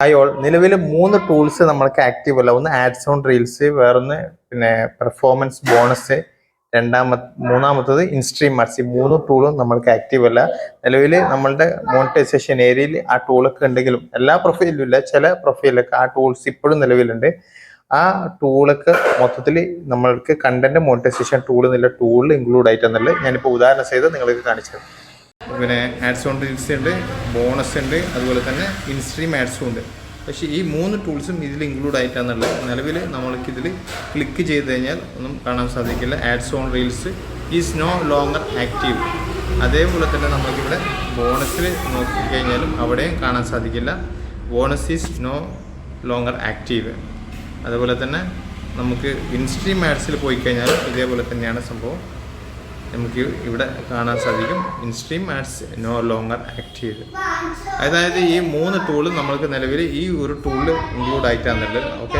Hi all, നിലവിൽ 3 tools നമ്മൾക്ക് active അല്ല. ഒന്ന് ആഡ്സ് ഓൺ റീൽസ്, വേറൊന്ന് പിന്നെ പെർഫോമൻസ് ബോണസ്, മൂന്നാമത്തത് ഇൻസ്ട്രീം ആഡ്സ്. ഈ 3 ടൂളും നമ്മൾക്ക് ആക്റ്റീവ് അല്ല. നിലവിൽ നമ്മളുടെ മോണിറ്റൈസേഷൻ ഏരിയയിൽ ആ ടൂളൊക്കെ ഉണ്ടെങ്കിലും എല്ലാ പ്രൊഫൈലിലും ഇല്ല, ചില പ്രൊഫൈലൊക്കെ ആ ടൂൾസ് ഇപ്പോഴും നിലവിലുണ്ട്. ആ ടൂളൊക്കെ മൊത്തത്തിൽ നമ്മൾക്ക് കണ്ടന്റ് മോണിറ്റൈസേഷൻ ടൂൾ എന്നുള്ള ടൂളിൽ ഇൻക്ലൂഡ് ആയിട്ടെന്നുള്ളത് ഞാനിപ്പോൾ ഉദാഹരണം ചെയ്ത് നിങ്ങൾക്ക് കാണിച്ചത്. പിന്നെ ആഡ്സ് ഓൺ റീൽസ് ഉണ്ട്, ബോണസ് ഉണ്ട്, അതുപോലെ തന്നെ ഇൻസ്ട്രീം ആഡ്സും ഉണ്ട്. പക്ഷേ ഈ 3 ടൂൾസും ഇതിൽ ഇൻക്ലൂഡ് ആയിട്ടാണെന്നുള്ളത്. നിലവിൽ നമ്മൾക്കിതിൽ ക്ലിക്ക് ചെയ്ത് കഴിഞ്ഞാൽ ഒന്നും കാണാൻ സാധിക്കില്ല. Ads on reels is no longer active. അതേപോലെ തന്നെ നമ്മൾക്കിവിടെ ബോണസിൽ നോക്കിക്കഴിഞ്ഞാലും അവിടെയും കാണാൻ സാധിക്കില്ല. Bonus is no longer active. അതുപോലെ തന്നെ നമുക്ക് ഇൻസ്ട്രീം ആഡ്സിൽ പോയി കഴിഞ്ഞാലും ഇതേപോലെ തന്നെയാണ് സംഭവം. നമുക്ക് ഇവിടെ കാണാൻ സാധിക്കും instream ads no longer active. അതായത് ഈ 3 ടൂള് നമ്മൾക്ക് നിലവിൽ ഈ ഒരു ടൂളിൽ ഇൻക്ലൂഡ് ആയിട്ടാണുള്ളത്. ഓക്കെ.